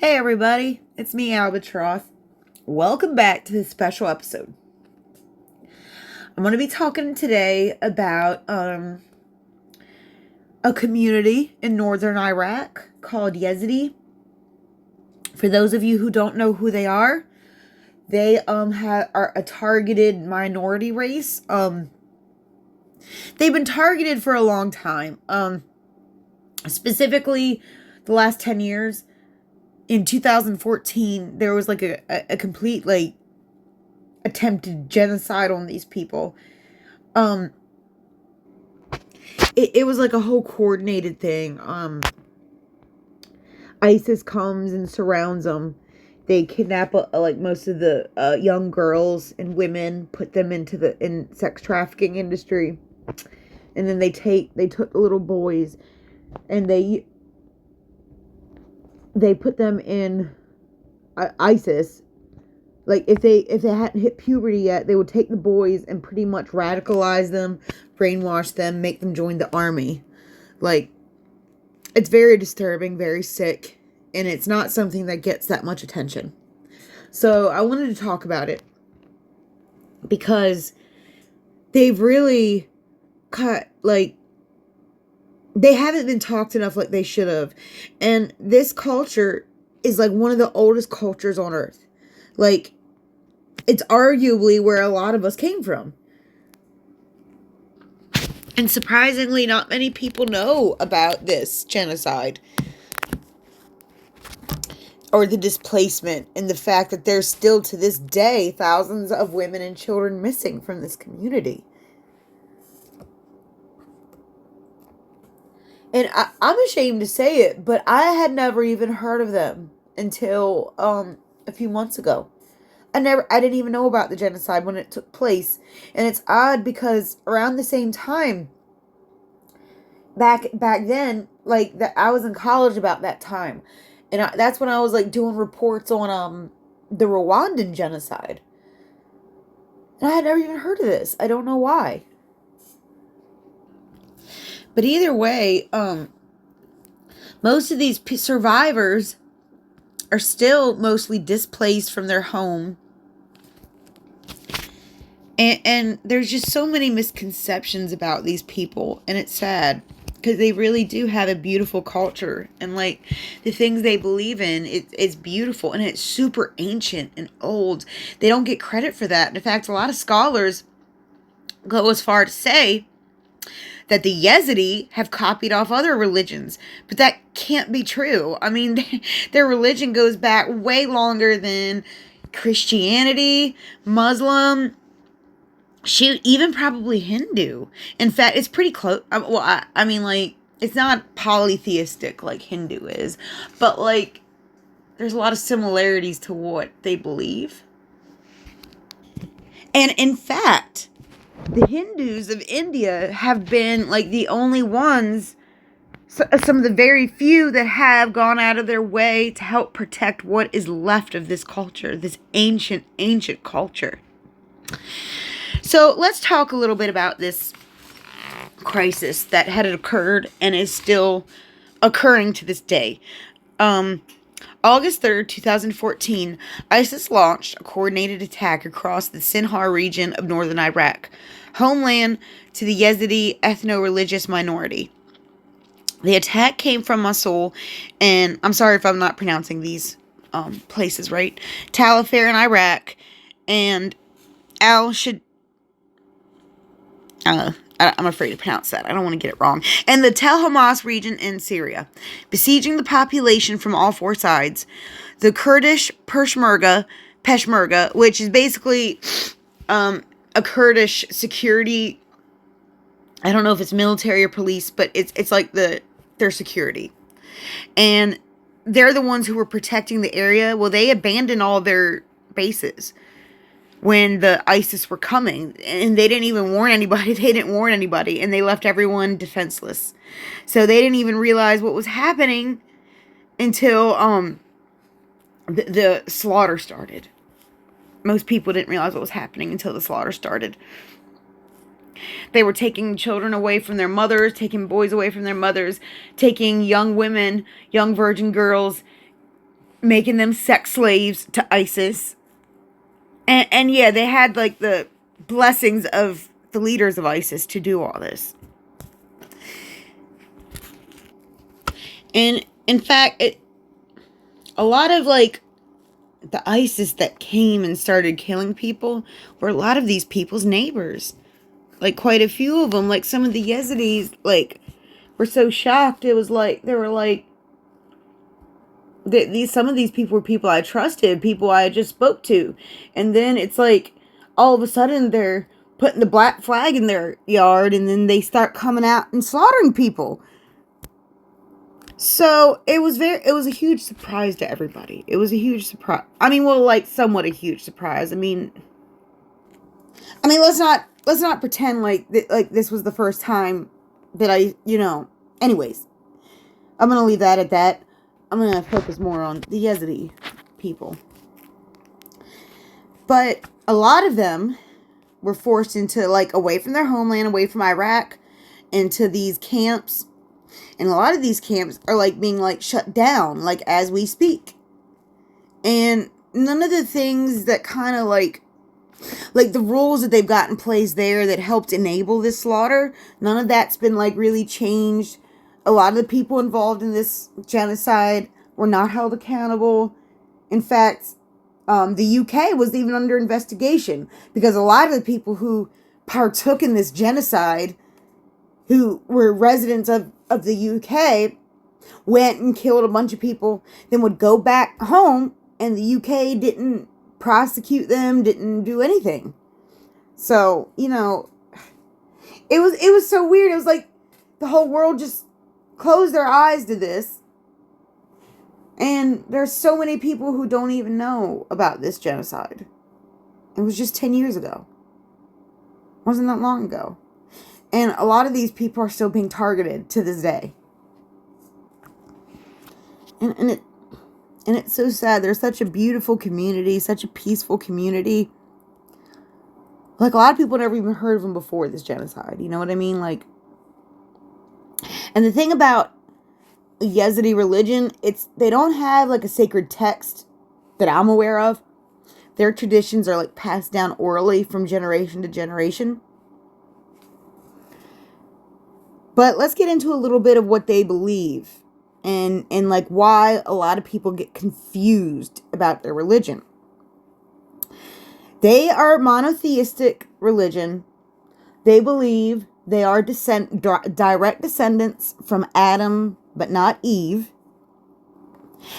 Hey everybody, it's me Albatross. Welcome back to this special episode. I'm going to be talking today about a community in northern Iraq called Yazidi. For those of you who don't know who they are are a targeted minority race. They've been targeted for a long time. Specifically the last 10 years. In 2014, there was like a complete attempted genocide on these people. It was like a whole coordinated thing. ISIS comes and surrounds them. They kidnap like most of the young girls and women, put them into the sex trafficking industry, and then they took the little boys, and they put them in ISIS. Like if they hadn't hit puberty yet, they would take the boys and pretty much radicalize them, brainwash them, make them join the army. Like, it's very disturbing, very sick, and it's not something that gets that much attention. So I wanted to talk about it because they've really they haven't been talked enough like they should have. And this culture is like one of the oldest cultures on earth. Like, it's arguably where a lot of us came from. And surprisingly, not many people know about this genocide or the displacement, and the fact that there's still to this day thousands of women and children missing from this community. And I'm ashamed to say it, but I had never even heard of them until a few months ago. I didn't even know about the genocide when it took place. And it's odd because around the same time, back then, like, that I was in college about that time. And that's when I was like doing reports on the Rwandan genocide. And I had never even heard of this. I don't know why. But either way, most of these survivors are still mostly displaced from their home. And there's just so many misconceptions about these people. And it's sad. Because they really do have a beautiful culture. And like the things they believe in, it's beautiful. And it's super ancient and old. They don't get credit for that. In fact, a lot of scholars go as far to say that the Yazidi have copied off other religions, but that can't be true. I mean, their religion goes back way longer than Christianity, Muslim, shoot, even probably Hindu. In fact, it's pretty close. I mean, like, it's not polytheistic like Hindu is, but like, there's a lot of similarities to what they believe. And in fact, the Hindus of India have been like the only ones, some of the very few that have gone out of their way to help protect what is left of this culture, this ancient culture. So let's talk a little bit about this crisis that had occurred and is still occurring to this day. August 3rd, 2014, ISIS launched a coordinated attack across the Sinjar region of northern Iraq, homeland to the Yazidi ethno-religious minority. The attack came from Mosul, and I'm sorry if I'm not pronouncing these places right, Tal Afar in Iraq, and I'm afraid to pronounce that. I don't want to get it wrong. And the Tel Hamas region in Syria. Besieging the population from all four sides. The Kurdish Peshmerga, which is basically a Kurdish security. I don't know if it's military or police, but it's like their security. And they're the ones who were protecting the area. Well, they abandoned all their bases when the ISIS were coming, and they didn't even warn anybody. They didn't warn anybody, and they left everyone defenseless. So they didn't even realize what was happening until the slaughter started. Most people didn't realize what was happening until the slaughter started. They were taking children away from their mothers, taking boys away from their mothers, taking young women, young virgin girls, making them sex slaves to ISIS. And yeah, they had like the blessings of the leaders of ISIS to do all this. And in fact, a lot of like the ISIS that came and started killing people were a lot of these people's neighbors. Like quite a few of them, like some of the Yazidis, like were so shocked. It was like they were like, some of these people were people I trusted, people I just spoke to, and then it's like all of a sudden they're putting the black flag in their yard, and then they start coming out and slaughtering people. So it was a huge surprise to everybody. It was a huge surprise. I mean, well, like somewhat a huge surprise. I mean, let's not pretend like this was the first time that Anyways, I'm gonna leave that at that. I'm gonna focus more on the Yazidi people. But a lot of them were forced into like away from their homeland, away from Iraq, into these camps. And a lot of these camps are like being like shut down, like as we speak. And none of the things that kind of like the rules that they've got in place there that helped enable this slaughter, none of that's been like really changed. A lot of the people involved in this genocide were not held accountable. In fact, the UK was even under investigation because a lot of the people who partook in this genocide, who were residents of the UK, went and killed a bunch of people, then would go back home, and the UK didn't prosecute them, didn't do anything. So, it was so weird. It was like the whole world just closed their eyes to this. And there's so many people who don't even know about this genocide. It was just 10 years ago. It wasn't that long ago. And a lot of these people are still being targeted to this day. And it's so sad. There's such a beautiful community, such a peaceful community. Like, a lot of people never even heard of them before this genocide. You know what I mean? Like, and the thing about Yazidi religion, they don't have like a sacred text that I'm aware of. Their traditions are like passed down orally from generation to generation. But let's get into a little bit of what they believe and like why a lot of people get confused about their religion. They are monotheistic religion. They believe they are direct descendants from Adam, but not Eve.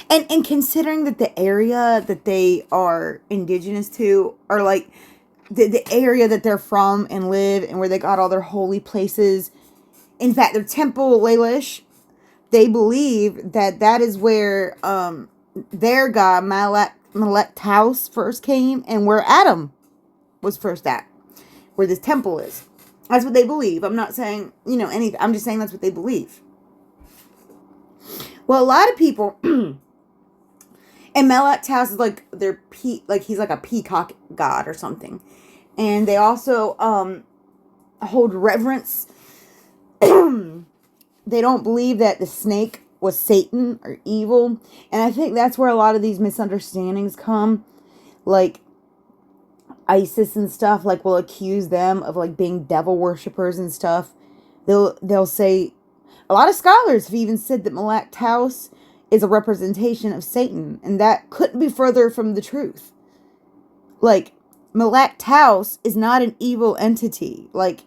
And considering that the area that they are indigenous to are like the area that they're from and live and where they got all their holy places. In fact, their temple, Lalish, they believe that is where their god, Malek's house first came, and where Adam was first at, where this temple is. That's what they believe. I'm not saying, anything. I'm just saying that's what they believe. Well, a lot of people, and Malek's house is like he's like a peacock god or something. And they also hold reverence. They don't believe that the snake was Satan or evil. And I think that's where a lot of these misunderstandings come. Like, ISIS and stuff, like, will accuse them of, like, being devil worshippers and stuff. They'll say, a lot of scholars have even said that Malek's house is a representation of Satan. And that couldn't be further from the truth. Like, Malek's house is not an evil entity. Like,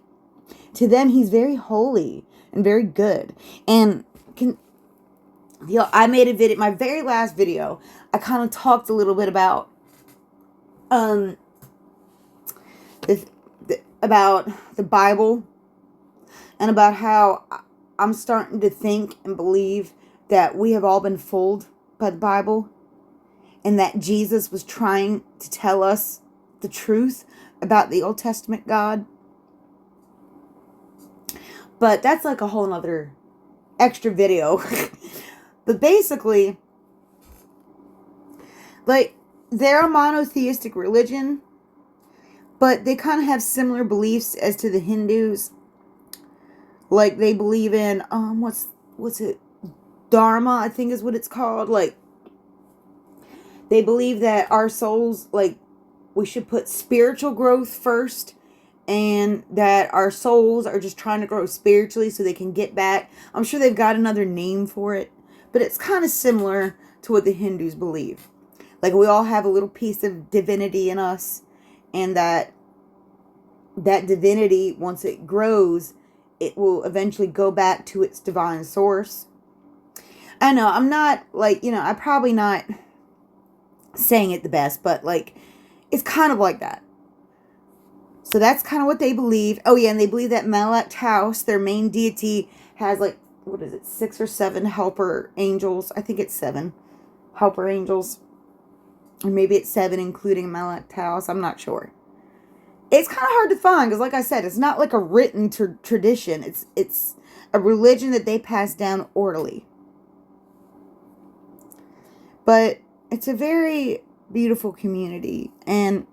to them, he's very holy and very good. And I made a video, my very last video, I kind of talked a little bit about about the Bible, and about how I'm starting to think and believe that we have all been fooled by the Bible, and that Jesus was trying to tell us the truth about the Old Testament God. But that's like a whole nother extra video. But basically, like, they're a monotheistic religion, but they kind of have similar beliefs as to the Hindus. Like, they believe in, what's it? Dharma, I think is what it's called. Like, They believe that our souls, like, we should put spiritual growth first, and that our souls are just trying to grow spiritually so they can get back. I'm sure they've got another name for it, but it's kind of similar to what the Hindus believe. Like, we all have a little piece of divinity in us, and that divinity, once it grows, it will eventually go back to its divine source. I know, I'm not, like, I'm probably not saying it the best, but, like, it's kind of like that. So that's kind of what they believe. Oh, yeah, and they believe that Malak House, their main deity, has, like, 6 or 7 helper angels. I think it's 7 helper angels. Or maybe it's 7, including Malak House. I'm not sure. It's kind of hard to find, because, like I said, it's not like a written tradition. It's a religion that they pass down orally. But it's a very beautiful community, and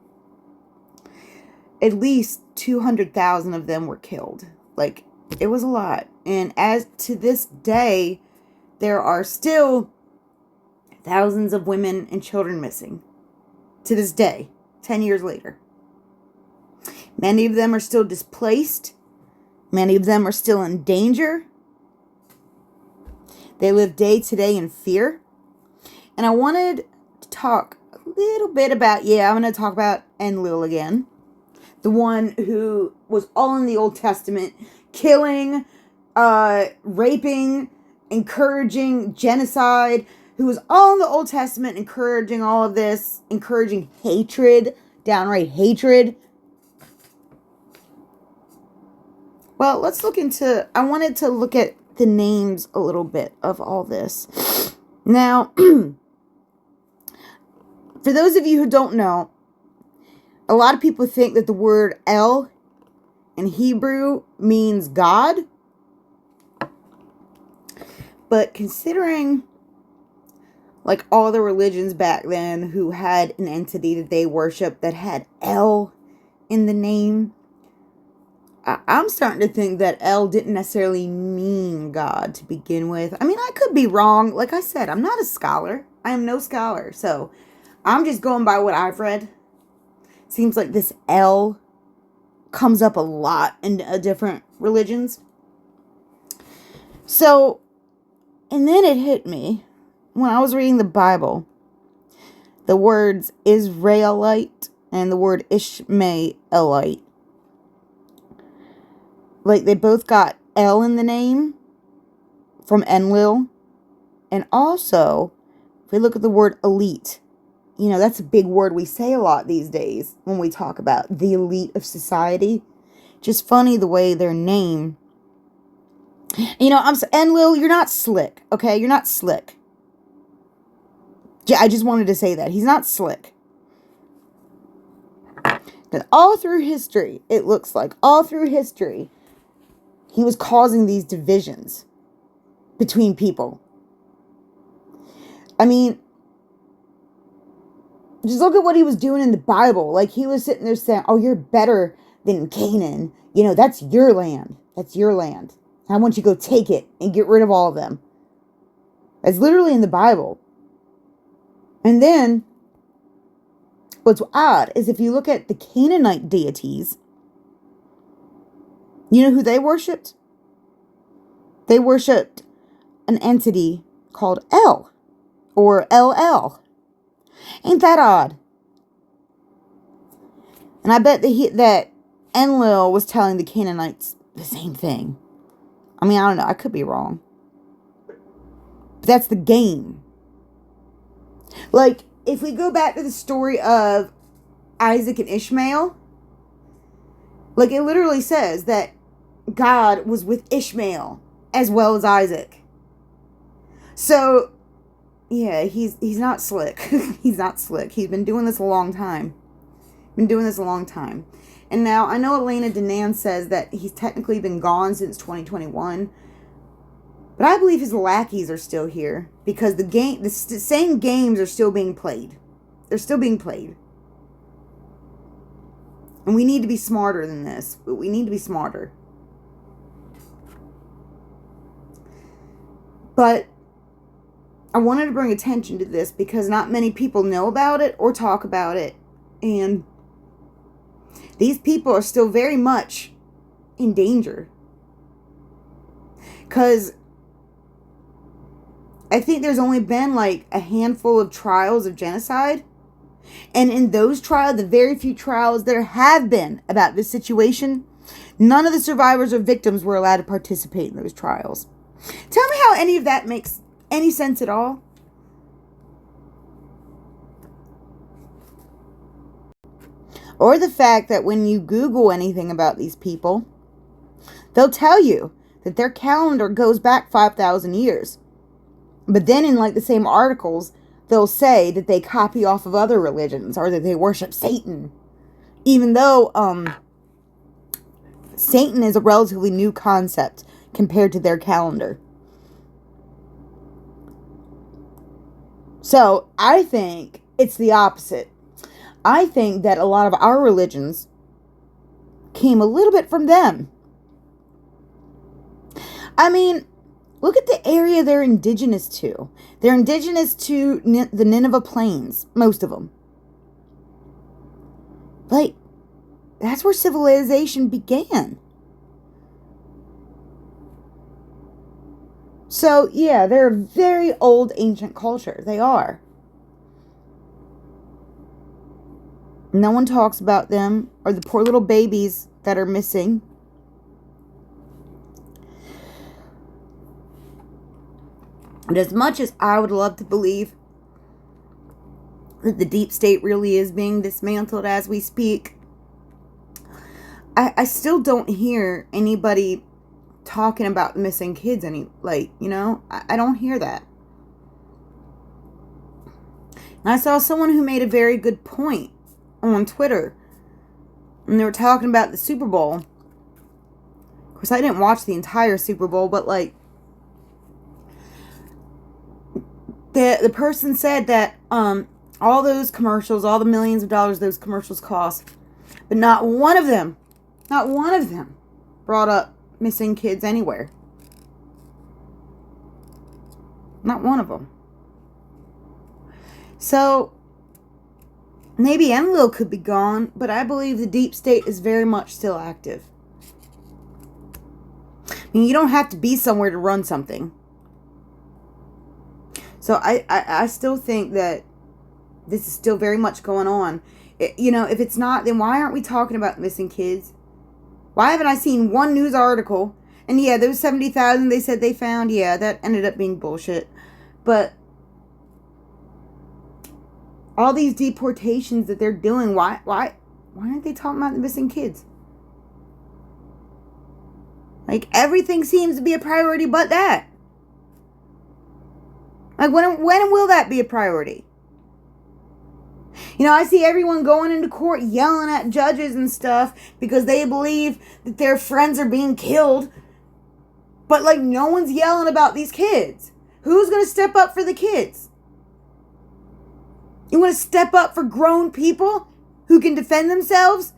at least 200,000 of them were killed. Like, it was a lot. And as to this day, there are still thousands of women and children missing. To this day, 10 years later. Many of them are still displaced. Many of them are still in danger. They live day to day in fear. And I wanted to talk a little bit about, I'm going to talk about Enlil again. The one who was all in the Old Testament, killing, raping, encouraging genocide, who was all in the Old Testament, encouraging all of this, encouraging hatred, downright hatred. Well, I wanted to look at the names a little bit of all this. Now, for those of you who don't know, a lot of people think that the word El in Hebrew means God. But considering, like, all the religions back then who had an entity that they worshiped that had El in the name, I'm starting to think that El didn't necessarily mean God to begin with. I mean, I could be wrong. Like I said, I'm not a scholar. I am no scholar. So I'm just going by what I've read. Seems like this El comes up a lot in different religions. So, and then it hit me when I was reading the Bible. The words Israelite and the word Ishmaelite. Like, they both got El in the name from Enlil. And also, if we look at the word elite, that's a big word we say a lot these days when we talk about the elite of society. Just funny the way their name. Enlil, you're not slick, okay? You're not slick. I just wanted to say that. He's not slick. Because all through history, it looks like, he was causing these divisions between people. I mean, just look at what he was doing in the Bible. Like, he was sitting there saying, oh, you're better than Canaan. That's your land. That's your land. I want you to go take it and get rid of all of them. That's literally in the Bible. And then, what's odd is if you look at the Canaanite deities, you know who they worshipped? They worshipped an entity called El, or LL. Ain't that odd? And I bet that Enlil was telling the Canaanites the same thing. I mean, I don't know. I could be wrong. But that's the game. Like, if we go back to the story of Isaac and Ishmael, like, it literally says that God was with Ishmael as well as Isaac. So, yeah, he's not slick. He's not slick. He's been doing this a long time. And now, I know Elena Danan says that he's technically been gone since 2021. But I believe his lackeys are still here. Because the same games are still being played. They're still being played. And we need to be smarter than this. We need to be smarter. But I wanted to bring attention to this because not many people know about it or talk about it. And these people are still very much in danger. Because I think there's only been like a handful of trials of genocide. And in those trials, the very few trials there have been about this situation, none of the survivors or victims were allowed to participate in those trials. Tell me how any of that makes any sense at all. Or the fact that when you Google anything about these people, they'll tell you that their calendar goes back 5,000 years. But then in like the same articles, they'll say that they copy off of other religions or that they worship Satan. Even though Satan is a relatively new concept compared to their calendar. So I think it's the opposite. I think that a lot of our religions came a little bit from them. I mean, look at the area they're indigenous to. They're indigenous to the Nineveh Plains, most of them. Like, that's where civilization began. So, yeah, they're a very old, ancient culture. They are. No one talks about them or the poor little babies that are missing. And as much as I would love to believe that the deep state really is being dismantled as we speak, I still don't hear anybody talking about missing kids I don't hear that. And I saw someone who made a very good point on Twitter, and they were talking about the Super Bowl. Of course, I didn't watch the entire Super Bowl, but like the person said that all those commercials, all the millions of dollars those commercials cost, but not one of them brought up missing kids anywhere. Not one of them. So maybe Enlil could be gone, but I believe the deep state is very much still active. I mean, you don't have to be somewhere to run something. So I still think that this is still very much going on. If it's not, then why aren't we talking about missing kids? Why haven't I seen one news article? And yeah, those 70,000 they said they found, yeah, that ended up being bullshit. But all these deportations that they're doing, why aren't they talking about the missing kids? Like, everything seems to be a priority but that. Like, when will that be a priority? I see everyone going into court yelling at judges and stuff because they believe that their friends are being killed. But, like, no one's yelling about these kids. Who's going to step up for the kids? You want to step up for grown people who can defend themselves?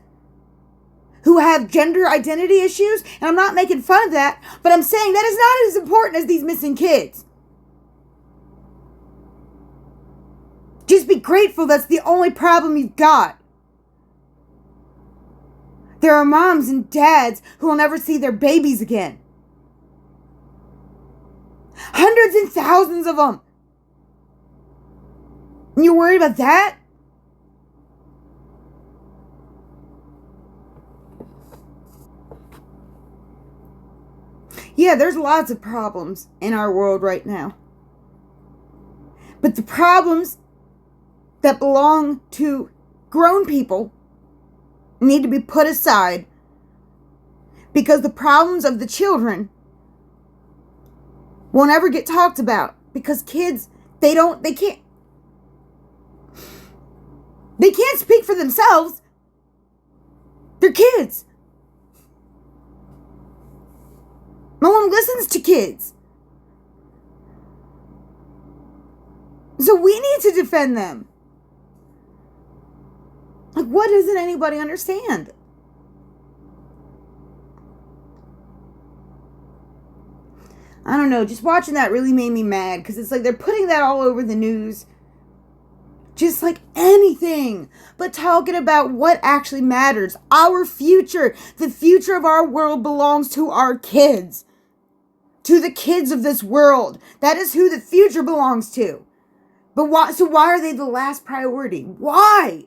Who have gender identity issues? And I'm not making fun of that, but I'm saying that is not as important as these missing kids. Just be grateful that's the only problem you've got. There are moms and dads who will never see their babies again. Hundreds and thousands of them. And you're worried about that? Yeah, there's lots of problems in our world right now. But the problems that belong to grown people need to be put aside, because the problems of the children won't ever get talked about, because kids, they can't speak for themselves. They're kids. No one listens to kids. So we need to defend them. Like, what doesn't anybody understand? I don't know, just watching that really made me mad, because it's like they're putting that all over the news. Just like anything but talking about what actually matters. Our future. The future of our world belongs to our kids. To the kids of this world. That is who the future belongs to. But why? So why are they the last priority? Why?